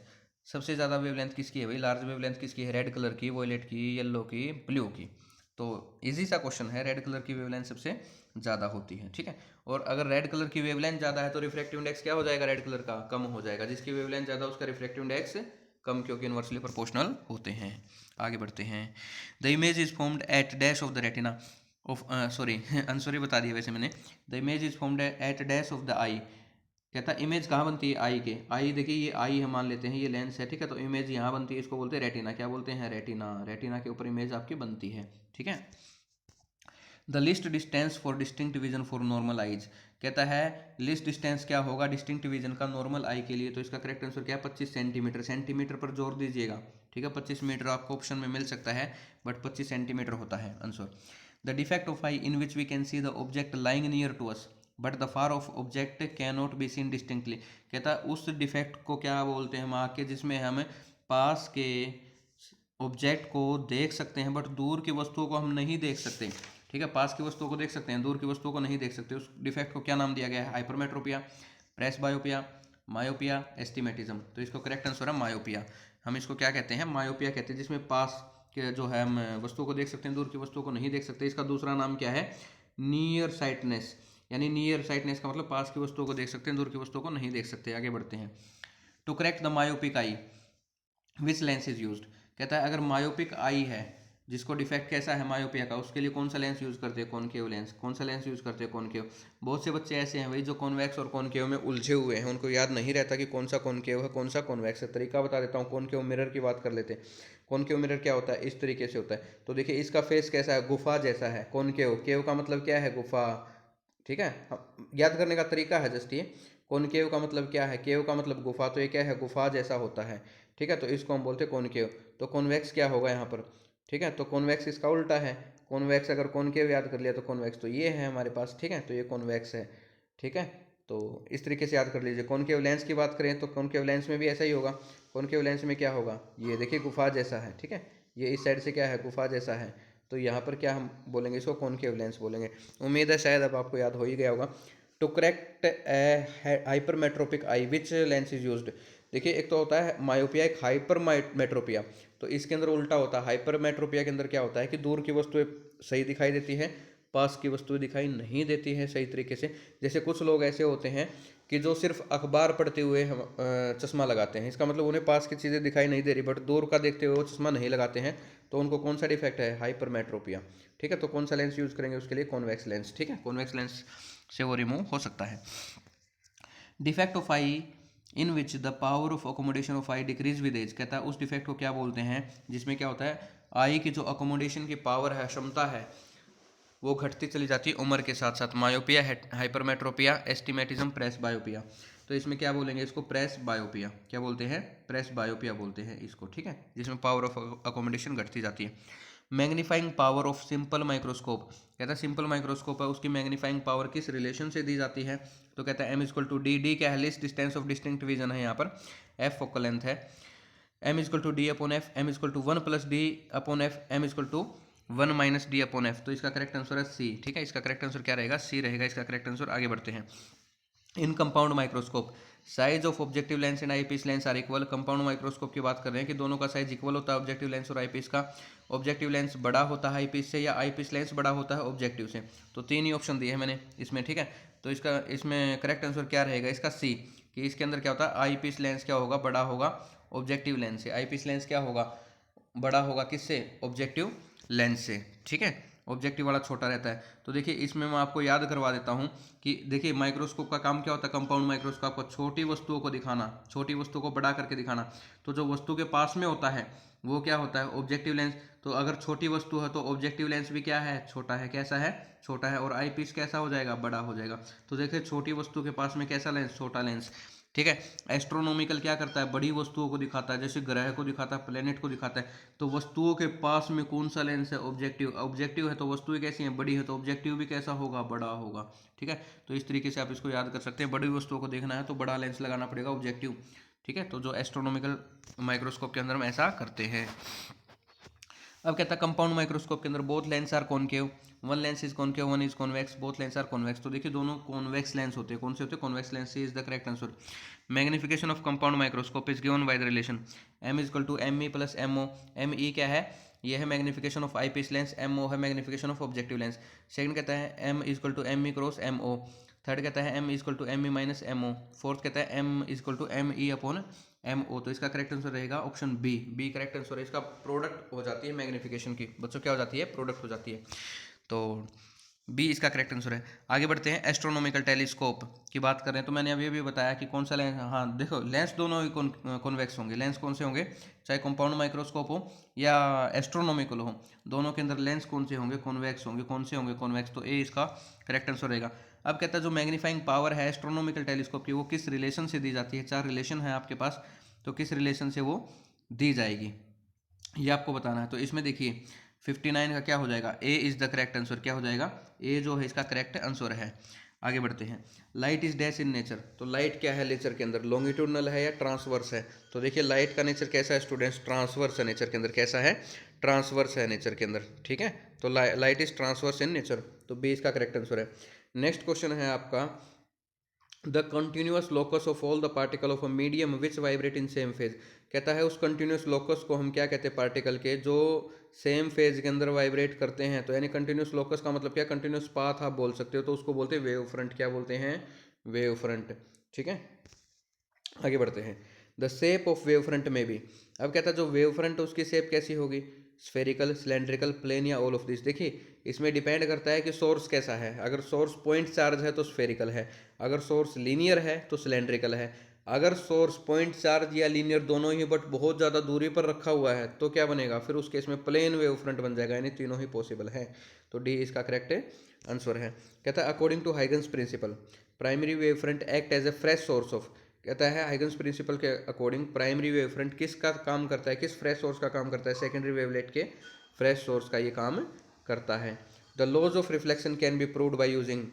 सबसे ज़्यादा वेवलेंथ किसकी है भाई? लार्ज वेवलेंथ किसकी है? रेड कलर की, वॉयलेट की, येलो की, ब्लू की। तो इजी सा क्वेश्चन है, रेड कलर की वेवलेंथ सबसे ज़्यादा होती है, ठीक है। और अगर रेड कलर की वेवलेंथ ज़्यादा है तो रिफ्रैक्टिव इंडेक्स क्या हो जाएगा? रेड कलर का कम हो जाएगा। जिसकी वेवलेंथ ज़्यादा उसका रिफ्रैक्टिव इंडेक्स कम, क्योंकि इनवर्सली प्रोपोर्शनल होते हैं। आगे बढ़ते हैं। The image is formed at dash of the retina of, sorry answer ही बता दिया वैसे मैंने। The image is formed at dash of the eye, कहता है इमेज कहाँ बनती है? आई के। आई देखिए ये आई हम मान लेते हैं, ये लेंस है, ठीक है, तो इमेज यहाँ बनती है, इसको बोलते हैं रेटिना। क्या बोलते हैं? रेटिना। रेटिना के ऊपर इमेज आपकी बनती है, ठीक है। The list distance for distinct vision for normal eyes, कहता है लिस्ट डिस्टेंस क्या होगा डिस्टिंक्ट विजन का नॉर्मल आई के लिए? तो इसका करेक्ट आंसर क्या है? 25 सेंटीमीटर। सेंटीमीटर पर जोर दीजिएगा, ठीक है, 25 मीटर आपको ऑप्शन में मिल सकता है, बट 25 सेंटीमीटर होता है answer. The defect of eye in which we can see the object lying near to us but the far of object can not be seen distinctly, कहता है उस डिफेक्ट को क्या बोलते हैं हम आके, जिसमें हम पास के ऑब्जेक्ट को देख सकते हैं बट दूर की वस्तुओं को हम नहीं देख सकते, ठीक है। पास की वस्तुओं को देख सकते हैं, दूर की वस्तुओं को नहीं देख सकते। उस डिफेक्ट को क्या नाम दिया गया है? Hypermetropia, presbyopia, myopia, astigmatism. तो इसको करेक्ट आंसर है मायोपिया। हम इसको क्या कहते हैं? मायोपिया कहते हैं, जिसमें पास के जो है हम वस्तुओं को देख सकते हैं, दूर की वस्तुओं को नहीं देख सकते। इसका दूसरा नाम क्या है? नियर साइटनेस, यानी नियर साइटनेस का मतलब पास की वस्तुओं को देख सकते हैं, दूर की वस्तुओं को नहीं देख सकते। आगे बढ़ते हैं। To correct the myopic eye which lens is used, कहता है अगर मायोपिक आई है, जिसको डिफेक्ट कैसा है मायोपिया का, उसके लिए कौन सा लेंस यूज करते हैं? Concave lens. कौन सा लेंस यूज करते हैं? कॉनकेव। बहुत से बच्चे ऐसे हैं भाई जो कॉन्वेक्स और कॉनकेव में उलझे हुए हैं, उनको याद नहीं रहता कि कौन सा कॉनकेव है कौन सा कॉन्वेक्स है। तरीका बता देता हूँ, कॉनकेव मिरर की बात कर लेते हैं। कॉनकेव मिरर क्या होता है? इस तरीके से होता है। तो देखिए इसका फेस कैसा है? गुफा जैसा है। कॉनकेव, केव का मतलब क्या है? गुफा, ठीक है। याद करने का तरीका है जस्ट ये। कॉनकेव का मतलब क्या है? केव का मतलब गुफा, तो ये क्या है? गुफा जैसा होता है, ठीक है, तो इसको हम बोलते हैं कॉनकेव। तो कॉन्वेक्स क्या होगा यहाँ पर? ठीक है, तो कॉन्वेक्स इसका उल्टा है। कॉन्वेक्स अगर कॉनकेव याद कर लिया तो कॉन्वेक्स तो ये है हमारे पास, ठीक है, तो ये कॉन्वेक्स है, ठीक है। तो इस तरीके से याद कर लीजिए। कॉनकेव लेंस की बात करें तो कॉनकेव लेंस में भी ऐसा ही होगा। कॉनकेव लेंस में क्या होगा? ये देखिए गुफा जैसा है, ठीक है, ये इस साइड से क्या है? गुफा जैसा है। तो यहाँ पर क्या हम बोलेंगे? इसको कॉनकेव लेंस बोलेंगे। उम्मीद है शायद अब आपको याद हो ही गया होगा। To correct hypermetropic eye which lens is used, देखिए एक तो होता है मायोपिया, एक हाइपर मेट्रोपिया। तो इसके अंदर उल्टा होता है। हाइपरमेट्रोपिया के अंदर क्या होता है कि दूर की वस्तुएं सही दिखाई देती है, पास की वस्तुएं दिखाई नहीं देती है सही तरीके से। जैसे कुछ लोग ऐसे होते हैं कि जो सिर्फ अखबार पढ़ते हुए हम चश्मा लगाते हैं, इसका मतलब उन्हें पास की चीज़ें दिखाई नहीं दे रही, बट दूर का देखते हुए वो चश्मा नहीं लगाते हैं, तो उनको कौन सा डिफेक्ट है? हाइपरमेट्रोपिया, ठीक है। तो कौन सा लेंस यूज़ करेंगे उसके लिए? कॉन्वेक्स लेंस, ठीक है, कॉन्वेक्स लेंस से वो रिमूव हो सकता है। Defect of eye in which the power of accommodation of eye decrease with age, कहता है उस डिफेक्ट को क्या बोलते हैं जिसमें क्या होता है? आई की जो अकोमोडेशन की पावर है, क्षमता है, वो घटती चली जाती है उम्र के साथ साथ। Myopia, hypermetropia, astigmatism, presbyopia. तो इसमें क्या बोलेंगे? इसको प्रेस बायोपिया। क्या बोलते हैं? प्रेस बायोपिया बोलते हैं इसको, ठीक है, जिसमें पावर ऑफ अकोमोडेशन घटती जाती है। Magnifying power of simple microscope, कहता है सिंपल माइक्रोस्कोप है उसकी मैग्नीफाइंग पावर किस रिलेशन से दी जाती है, तो कहता है m equal to D, D क्या है, least distance of distinct vision है यहाँ पर, f फोकल लेंथ है, m equal to D upon F, m equal to 1 plus D upon F, m equal to 1 minus D upon F. तो इसका correct answer है सी, ठीक है, इसका करेक्ट आंसर क्या रहेगा, सी रहेगा इसका करेक्ट आंसर। आगे बढ़ते हैं। In compound microscope size of objective lens and eyepiece lens are equal, compound microscope की बात कर रहे हैं कि दोनों का साइज इक्वल होता है ऑब्जेक्टिव लेंस और आईपीस का। ऑब्जेक्टिव लेंस बड़ा होता है आईपीस से या आईपीस लेंस बड़ा होता है ऑब्जेक्टिव से। तो तीन ही ऑप्शन दिए हैं मैंने इसमें, ठीक है। तो इसका इसमें करेक्ट आंसर क्या रहेगा इसका, सी, कि इसके अंदर क्या होता है, आईपीस लेंस क्या होगा, बड़ा होगा ऑब्जेक्टिव लेंस से, आईपीस लेंस क्या होगा, बड़ा होगा किससे, ऑब्जेक्टिव लेंस से, ठीक है, ऑब्जेक्टिव वाला छोटा रहता है। तो देखिए इसमें मैं आपको याद करवा देता हूँ कि देखिए माइक्रोस्कोप का काम क्या होता है, कंपाउंड माइक्रोस्कोप को छोटी वस्तुओं को दिखाना, छोटी वस्तुओं को बड़ा करके दिखाना। तो जो वस्तु के पास में होता है वो क्या होता है, ऑब्जेक्टिव लेंस। तो अगर छोटी वस्तु है तो ऑब्जेक्टिव लेंस भी क्या है, छोटा है, कैसा है, छोटा है, और आईपीस कैसा हो जाएगा, बड़ा हो जाएगा। तो देखिए छोटी वस्तु के पास में कैसा लेंस, छोटा लेंस, ठीक है। एस्ट्रोनॉमिकल क्या करता है, बड़ी वस्तुओं को दिखाता है, जैसे ग्रह को दिखाता है, प्लेनेट को दिखाता है। तो वस्तुओं के पास में कौन सा लेंस है, ऑब्जेक्टिव, ऑब्जेक्टिव है तो वस्तुएं कैसी हैं, बड़ी है, तो ऑब्जेक्टिव भी कैसा होगा, बड़ा होगा, ठीक है। तो इस तरीके से आप इसको याद कर सकते हैं, बड़ी वस्तुओं को देखना है तो बड़ा लेंस लगाना पड़ेगा, ऑब्जेक्टिव, ठीक है। तो जो एस्ट्रोनॉमिकल माइक्रोस्कोप के अंदर हम ऐसा करते हैं। अब कहता है कंपाउंड माइक्रोस्कोप के अंदर both lens are concave, one lens is concave, one is convex, both lens are convex. तो देखिए दोनों कॉन्वेक्स लेंस होते हैं, कौन से होते हैं, convex lens, C is the correct answer. Magnification of compound microscope is given by the relation m is equal to M E plus M O. M E क्या है, ये है magnification of eyepiece lens, M O है magnification of objective lens. Second कहता है m is equal to M E cross M O. Third कहता है m is equal to M E minus M O. Fourth कहता है m is equal to M E upon M O. तो इसका correct answer रहेगा option B, B correct answer है। इसका product हो जाती है मैग्निफिकेशन की, बच्चों क्या हो जाती है, प्रोडक्ट हो जाती है। तो बी इसका करेक्ट आंसर है। आगे बढ़ते हैं, एस्ट्रोनॉमिकल टेलीस्कोप की बात करें तो मैंने अभी भी बताया कि कौन सा लेंस, हाँ देखो लेंस दोनों ही कॉन्वेक्स होंगे। लेंस कौन से होंगे, चाहे कंपाउंड माइक्रोस्कोप हो या एस्ट्रोनॉमिकल हो, दोनों के अंदर लेंस कौन से होंगे, कॉन्वेक्स होंगे। कौन से होंगे, कॉन्वेक्स। तो ए इसका करेक्ट आंसर रहेगा। अब कहता है जो मैग्नीफाइंग पावर है एस्ट्रोनॉमिकल टेलीस्कोप की वो किस रिलेशन से दी जाती है, चार रिलेशन है आपके पास, तो किस रिलेशन से वो दी जाएगी ये आपको बताना है। तो इसमें देखिए 59 का क्या हो जाएगा, ए इज द करेक्ट आंसर। क्या हो जाएगा, ए जो है इसका करेक्ट आंसर है। आगे बढ़ते हैं, light is dash in nature. तो लाइट क्या है नेचर के अंदर, लॉन्गिट्यूडनल है या ट्रांसवर्स है। तो देखिए लाइट का नेचर कैसा है स्टूडेंट्स, ट्रांसवर्स है नेचर के अंदर। कैसा है, ट्रांसवर्स है नेचर के अंदर, ठीक है। तो light is transverse in nature, तो बी इसका करेक्ट आंसर है। नेक्स्ट क्वेश्चन है आपका, the continuous locus of all the particle of a medium which vibrate in same phase. कहता है उस कंटिन्यूअस लोकस को हम क्या कहते हैं, पार्टिकल के जो सेम फेज के अंदर वाइब्रेट करते हैं। तो यानी कंटिन्यूअस लोकस का मतलब क्या, कंटिन्यूअस पाथ आप बोल सकते हो, तो उसको बोलते हैं वेव फ्रंट। क्या बोलते हैं, वेव फ्रंट, ठीक है। आगे बढ़ते हैं, the shape of wave front में भी। अब कहता है जो वेव फ्रंट उसकी शेप कैसी होगी, स्फेरिकल, सिलेंड्रिकल, प्लेन या ऑल ऑफ दिस। देखिए इसमें डिपेंड करता है कि सोर्स कैसा है। अगर सोर्स पॉइंट चार्ज है तो स्फेरिकल है, अगर सोर्स लीनियर है तो सिलेंड्रिकल है, अगर सोर्स पॉइंट चार्ज या लीनियर दोनों ही बट बहुत ज़्यादा दूरी पर रखा हुआ है तो क्या बनेगा, फिर उस केस में प्लेन वेव फ्रंट बन जाएगा, यानी तीनों ही पॉसिबल है। तो डी इसका करेक्ट आंसर है। कहता है according to Huygens principle primary wave front act as a fresh source of. कहता है हाइगन्स प्रिंसिपल के अकॉर्डिंग प्राइमरी वेव फ्रंट किसका काम करता है, किस फ्रेश सोर्स का काम करता है, सेकेंडरी वेवलेट के फ्रेश सोर्स का ये काम करता है। The laws of reflection can be proved by using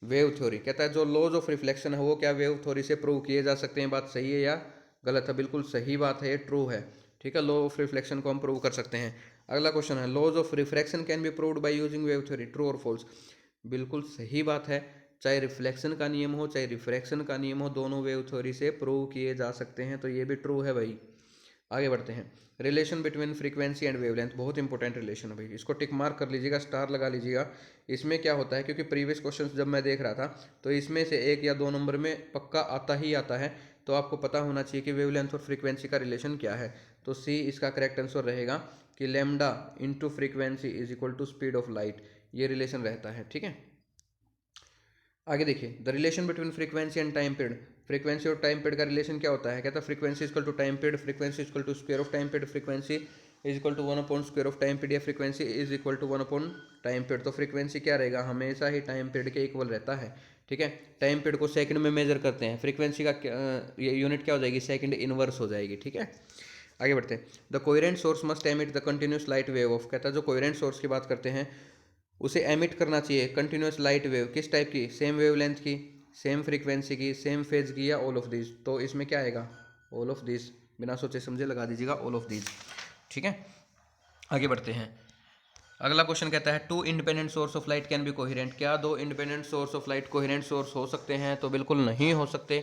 wave theory. कहता है जो लॉज ऑफ रिफ्लेक्शन है वो क्या वेव थ्योरी से प्रूव किए जा सकते हैं। बात सही है या गलत है, बिल्कुल सही बात है, ये ट्रू है, ठीक है। लॉ ऑफ रिफ्लेक्शन को हम प्रूव कर सकते हैं। अगला क्वेश्चन है, laws of refraction can be proved by using wave theory, true और फॉल्स। बिल्कुल सही बात है, चाहे रिफ्लेक्शन का नियम हो चाहे रिफ्रैक्शन का नियम हो, दोनों वेव थ्योरी से प्रूव किए जा सकते हैं, तो ये भी ट्रू है भाई। आगे बढ़ते हैं, relation between frequency and wavelength, बहुत इंपॉर्टेंट रिलेशन है भाई, इसको टिक मार्क कर लीजिएगा, स्टार लगा लीजिएगा। इसमें क्या होता है, क्योंकि प्रीवियस क्वेश्चंस जब मैं देख रहा था तो इसमें से एक या दो नंबर में पक्का आता ही आता है, तो आपको पता होना चाहिए कि वेवलेंथ और फ्रीक्वेंसी का रिलेशन क्या है। तो सी इसका करेक्ट आंसर रहेगा कि lambda into frequency is equal to speed of light, ये रिलेशन रहता है, ठीक है। आगे देखिए, the relation between frequency and time period, frequency और टाइम पीरियड का रिलेशन क्या होता है। कहता है frequency equal to time period, frequency equal to square of time period, frequency is equal to 1 upon square of time period, या frequency is equal to 1 upon time period. तो frequency क्या रहेगा, हमेशा ही टाइम पीरियड के equal रहता है, ठीक है। टाइम पीरियड को सेकंड में मेजर करते हैं, फ्रीक्वेंसी का यूनिट क्या हो जाएगी, सेकंड इनवर्स हो जाएगी, ठीक है। आगे बढ़ते हैं। The coherent source must emit the continuous light wave of, कहता है जो कोहेरेंट सोर्स की बात करते हैं उसे एमिट करना चाहिए कंटिन्यूस लाइट वेव, किस टाइप की, सेम वेवलेंथ की, सेम फ्रीक्वेंसी की, सेम फेज की, या ऑल ऑफ दिस। तो इसमें क्या आएगा, ऑल ऑफ दिस, बिना सोचे समझे लगा दीजिएगा ऑल ऑफ दिस, ठीक है। आगे बढ़ते हैं। अगला क्वेश्चन कहता है two independent source of light can be coherent, क्या दो independent source of light coherent source हो सकते हैं, तो बिल्कुल नहीं हो सकते,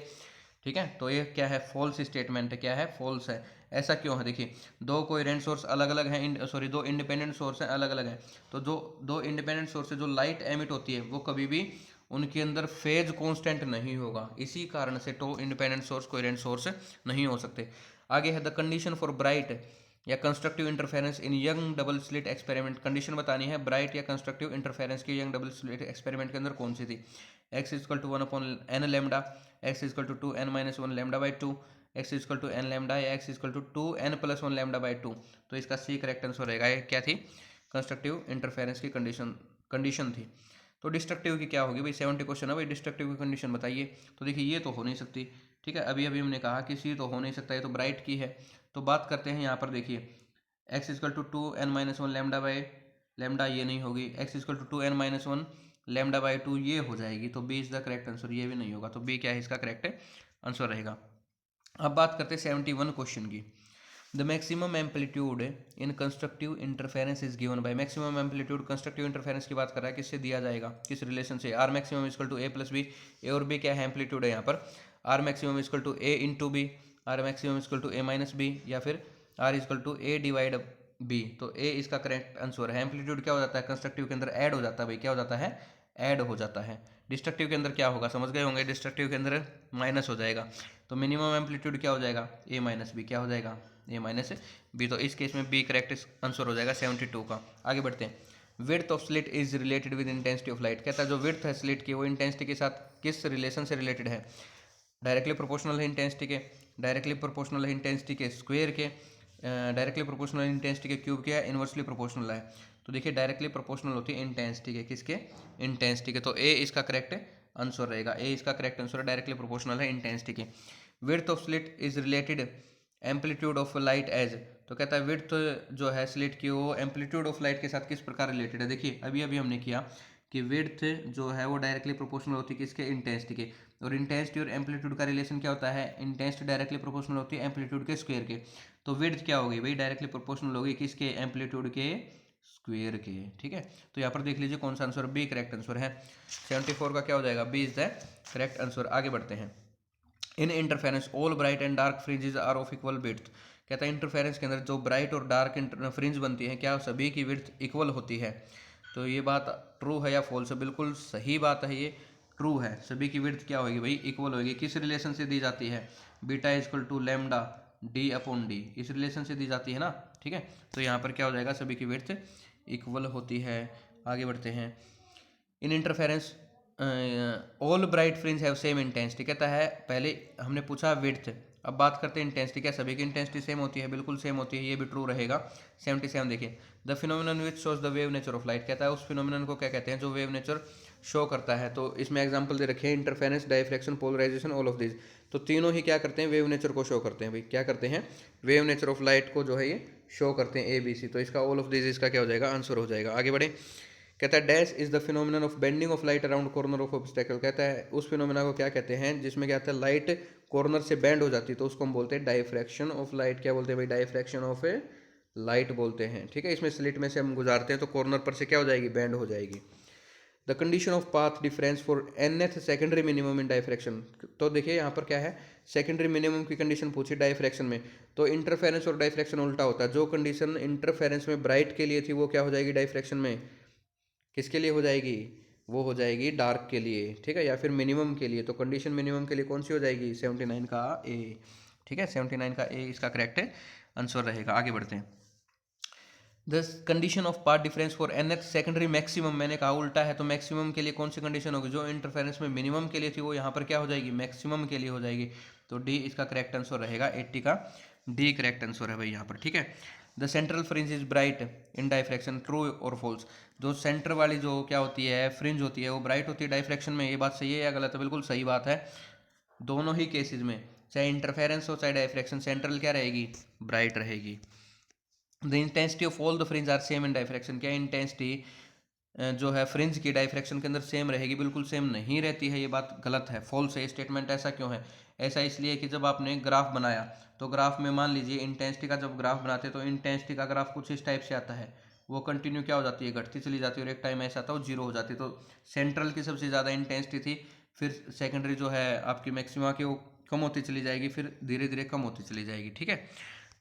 ठीक है। तो ये क्या है, फॉल्स स्टेटमेंट है, क्या है, फॉल्स है। ऐसा क्यों है, देखिए दो कोहेरेंट सोर्स अलग अलग हैं, सॉरी दो इंडिपेंडेंट सोर्स हैं अलग अलग हैं, तो जो दो इंडिपेंडेंट सोर्स से जो लाइट एमिट होती है वो कभी भी उनके अंदर फेज कांस्टेंट नहीं होगा, इसी कारण से दो इंडिपेंडेंट सोर्स कोहेरेंट सोर्स नहीं हो सकते। आगे है द कंडीशन फॉर ब्राइट या constructive interference in Young double slit experiment, condition बतानी है ब्राइट या कंस्ट्रक्टिव इंटरफेरेंस की यंग डबल स्लिट एक्सपेरिमेंट के अंदर कौन सी थी। x is equal to 1/n lambda, x is equal to 2n-1 lambda by 2, x is equal to n lambda या x is equal to 2n+1 lambda by 2। तो इसका सी करेक्ट आंसर रहेगा, ये क्या थी, कंस्ट्रक्टिव इंटरफेरेंस की कंडीशन थी। तो डिस्ट्रक्टिव की क्या होगी भाई, 70 क्वेश्चन है भाई, डिस्ट्रक्टिव की कंडीशन बताइए। तो देखिए ये तो हो नहीं सकती, ठीक है, अभी अभी हमने कहा कि सी तो हो नहीं सकता, ये तो ब्राइट की है। तो बात करते हैं यहाँ पर, देखिए x is equal to 2n-1 lambda by lambda, ये नहीं होगी, x is equal to 2n-1 lambda by 2 ये हो जाएगी, तो B is the correct answer, ये भी नहीं होगा, तो बी क्या है इसका करेक्ट आंसर रहेगा। अब बात करते हैं 71 क्वेश्चन की। The maximum amplitude in constructive interference is given bye, maximum amplitude constructive interference की बात कर रहा है, किससे दिया जाएगा, किस रिलेशन से, R maximum is equal to A plus B, A और बी क्या है एम्पलीट्यूड है यहाँ पर, R maximum is equal to A into B, R maximum is equal to A minus B, या फिर R is equal to A divide B. तो ए इसका करेक्ट आंसर है। एम्पलीट्यूड क्या हो जाता है, कंस्ट्रक्टिव के अंदर ऐड हो जाता है भाई, क्या हो जाता है, ऐड हो जाता है। डिस्ट्रक्टिव के अंदर क्या होगा, समझ गए होंगे, डिस्ट्रक्टिव के अंदर माइनस हो जाएगा। तो मिनिमम एम्पलीट्यूड क्या हो जाएगा, ए माइनस बी, क्या हो जाएगा, ए माइनस बी। तो इस केस में बी करेक्ट आंसर हो जाएगा 72 का। आगे बढ़ते हैं। Width of slit is related with intensity of light, कहता है जो विड्थ है स्लिट की वो इंटेंसिटी के साथ किस रिलेशन से रिलेटेड है, डायरेक्टली प्रोपोर्शनल है इंटेंसिटी के, डायरेक्टली प्रोपोर्शनल है इंटेंसिटी के स्क्वायर के, डायरेक्टली प्रोपोर्शनल इंटेंसिटी के क्यूब के, या इन्वर्सली प्रोपोर्शनल है। तो देखिए डायरेक्टली प्रोपोर्शनल होती है इंटेंसिटी के, किसके, इंटेंसिटी के, तो ए इसका करेक्ट आंसर रहेगा, ए इसका करेक्ट आंसर है, डायरेक्टली प्रोपोर्शनल है इंटेंसिटी के। Width of slit is related amplitude of light as, तो कहता है विड्थ जो है स्लिट की वो एम्पलीट्यूड ऑफ लाइट के साथ किस प्रकार रिलेटेड है। देखिए अभी अभी हमने किया कि विड्थ जो है वो डायरेक्टली प्रोपोर्शनल होती है किसके, इंटेंसिटी के, और इंटेंसिटी और एम्पलीट्यूड का रिलेशन क्या होता है, इंटेंसिटी डायरेक्टली प्रोपोर्शनल होती है एम्पलीट्यूड के स्क्वायर के। तो विड्थ क्या होगी भाई, डायरेक्टली प्रोपोर्शनल होगी किसके, एम्पलीट्यूड के स्क्वायर के, ठीक है। तो यहाँ पर देख लीजिए कौन सा आंसर, बी करेक्ट आंसर है। 74 का क्या हो जाएगा, B is the correct answer. आगे बढ़ते हैं। In interference all bright and dark fringes are of equal width, कहता है इंटरफेरेंस के अंदर जो ब्राइट और डार्क फ्रिंज बनती है क्या सभी की विड्थ इक्वल होती है। तो ये बात ट्रू है या फॉल्स है, बिल्कुल सही बात है, ये ट्रू है, सभी की विड्थ क्या होगी भाई, इक्वल होगी। किस रिलेशन से दी जाती है, beta is equal to lambda D upon D, इस रिलेशन से दी जाती है ना, ठीक है। तो यहाँ पर क्या हो जाएगा, सभी की विड्थ इक्वल होती है। आगे बढ़ते हैं। In interference all bright fringe have same intensity, कहता है पहले हमने पूछा विड्थ, अब बात करते हैं इंटेंसिटी, क्या सभी की इंटेंसिटी सेम होती है, बिल्कुल सेम होती है, ये भी ट्रू रहेगा। 77 देखिए। The phenomenon which shows the wave nature of light, कहता है उस फिनोमिनन को क्या कहते हैं जो वेव नेचर शो करता है। तो इसमें एग्जांपल दे रखे हैं interference, diffraction, polarisation, all of this. तो तीनों ही क्या करते हैं, वेव नेचर को शो करते हैं भाई, क्या करते हैं, वेव नेचर ऑफ लाइट को जो है ये शो करते हैं, ABC। तो इसका ऑल ऑफ दिस इसका क्या हो जाएगा, आंसर हो जाएगा। आगे बढ़े। कहता है dash is the phenomenon of bending of light around corner of obstacle, कहता है उस फिनोमिना को क्या कहते हैं जिसमें क्या होता है लाइट कॉर्नर से बेंड हो जाती है, तो उसको हम बोलते हैं डायफ्रैक्शन ऑफ लाइट। क्या बोलते हैं भाई, डायफ्रैक्शन ऑफ ए लाइट बोलते हैं, ठीक है। इसमें स्लिट में से हम गुजारते हैं तो कॉर्नर पर से क्या हो जाएगी, बेंड हो जाएगी। The condition of path difference for nth secondary minimum in diffraction, तो देखिए यहाँ पर क्या है, सेकेंडरी मिनिमम की कंडीशन पूछी डायफ्रैक्शन में, तो इंटरफेरेंस और डायफ्रैक्शन उल्टा होता है। जो कंडीशन इंटरफेरेंस में ब्राइट के लिए थी वो क्या हो जाएगी डायफ्रैक्शन में, किसके लिए हो जाएगी, वो हो जाएगी डार्क के लिए, ठीक है, या फिर मिनिमम के लिए। तो कंडीशन मिनिमम के लिए कौन सी हो जाएगी, 79 का ए, ठीक है, 79 का ए इसका करेक्ट आंसर रहेगा। आगे बढ़ते हैं। The condition of path difference for nth secondary maximum, मैंने कहा उल्टा है, तो मैक्सिमम के लिए कौन सी कंडीशन होगी, जो इंटरफेरेंस में मिनिमम के लिए थी वो यहाँ पर क्या हो जाएगी, मैक्सिमम के लिए हो जाएगी। तो डी इसका करेक्ट आंसर रहेगा, 80 का डी करेक्ट आंसर है भाई यहाँ पर, ठीक है। The central fringe is bright in diffraction, true और फॉल्स, जो सेंटर वाली जो क्या होती है फ्रिंज होती है वो ब्राइट होती है डायफ्रैक्शन में, ये बात सही है या गलत है, बिल्कुल सही बात है। दोनों ही केसेस में चाहे इंटरफेरेंस हो चाहे डायफ्रैक्शन, सेंट्रल क्या रहेगी, ब्राइट रहेगी। The intensity of all the fringe are same in diffraction, क्या इंटेंसिटी जो है फ्रिंज की डायफ्रैक्शन के अंदर सेम रहेगी, बिल्कुल सेम नहीं रहती है, ये बात गलत है, फॉल्स है स्टेटमेंट। ऐसा क्यों है? ऐसा इसलिए कि जब आपने ग्राफ बनाया तो ग्राफ में मान लीजिए इंटेंसिटी का जब ग्राफ बनाते हैं तो इंटेंसिटी का ग्राफ कुछ इस टाइप से आता है, वो कंटिन्यू क्या हो जाती है, घटती चली जाती है, और एक टाइम ऐसा आता है वो जीरो हो जाती है। तो सेंट्रल की सबसे ज़्यादा इंटेंसिटी थी, फिर सेकेंडरी जो है आपकी मैक्सिमा की वो कम होती चली जाएगी, फिर धीरे धीरे कम होती चली जाएगी, ठीक है।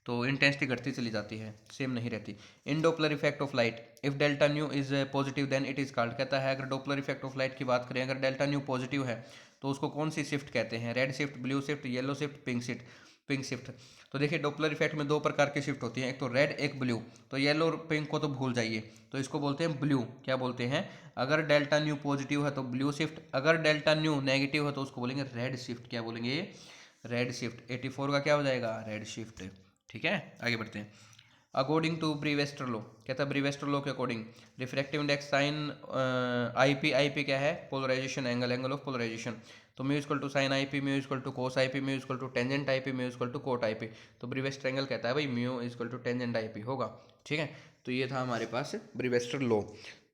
तो इंटेंसिटी घटती चली जाती है, सेम नहीं रहती। In Doppler effect of light, if delta nu is positive then it is called, कहता है अगर डोपलर इफेक्ट ऑफ लाइट की बात करें, अगर डेल्टा न्यू पॉजिटिव है तो उसको कौन सी शिफ्ट कहते हैं, red shift, blue shift, yellow shift, pink shift. तो देखिए डोपलर इफेक्ट में दो प्रकार की शिफ्ट होती है, एक तो रेड एक ब्लू। तो येलो और पिंक को तो भूल जाइए, तो इसको बोलते हैं ब्लू। क्या बोलते हैं? अगर डेल्टा न्यू पॉजिटिव है तो ब्लू शिफ्ट, अगर डेल्टा न्यू नेगेटिव है तो उसको बोलेंगे रेड शिफ्ट। क्या बोलेंगे? Red shift. 84 का क्या हो जाएगा? रेड शिफ्ट, ठीक है। आगे बढ़ते हैं। अकॉर्डिंग टू ब्रीवेस्टर लॉ, कहता है ब्रीवेस्टर लॉ के according refractive index sine I P क्या है? Polarisation angle, angle of polarisation. तो mu equal to sine I P, mu equal to cos I P, mu equal to tangent I P, mu equal to cot I P. तो Brewster angle कहता है भाई mu equal to tangent I P होगा, ठीक है। तो ये था हमारे पास ब्रीवेस्टर लॉ।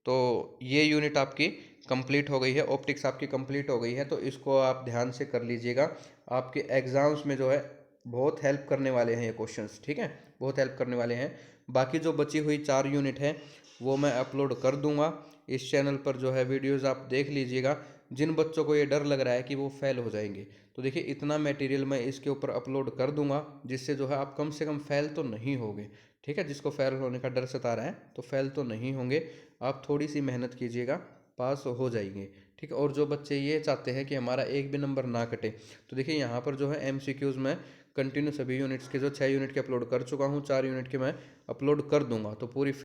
तो ये यूनिट आपकी कंप्लीट हो गई है, ऑप्टिक्स आपकी कंप्लीट हो गई है। तो इसको आप ध्यान से कर लीजिएगा, आपके एग्जाम्स में जो है बहुत हेल्प करने वाले हैं ये क्वेश्चंस, ठीक है, बहुत हेल्प करने वाले हैं। बाकी जो बची हुई 4 यूनिट है वो मैं अपलोड कर दूंगा इस चैनल पर, जो है वीडियोस आप देख लीजिएगा। जिन बच्चों को ये डर लग रहा है कि वो फेल हो जाएंगे, तो देखिए इतना मटेरियल मैं इसके ऊपर अपलोड कर दूंगा जिससे जो है आप कम से कम फेल तो नहीं होगे, ठीक है। जिसको फेल होने का डर सता रहा है तो फेल तो नहीं होंगे, आप थोड़ी सी मेहनत कीजिएगा, पास हो जाएंगे, ठीक है। और जो बच्चे ये चाहते हैं कि हमारा एक भी नंबर ना कटे, तो देखिए यहाँ पर जो है MCQs में कंटिन्यू सभी यूनिट्स के जो 6 यूनिट के अपलोड कर चुका हूँ, 4 यूनिट के मैं अपलोड कर दूंगा। तो पूरी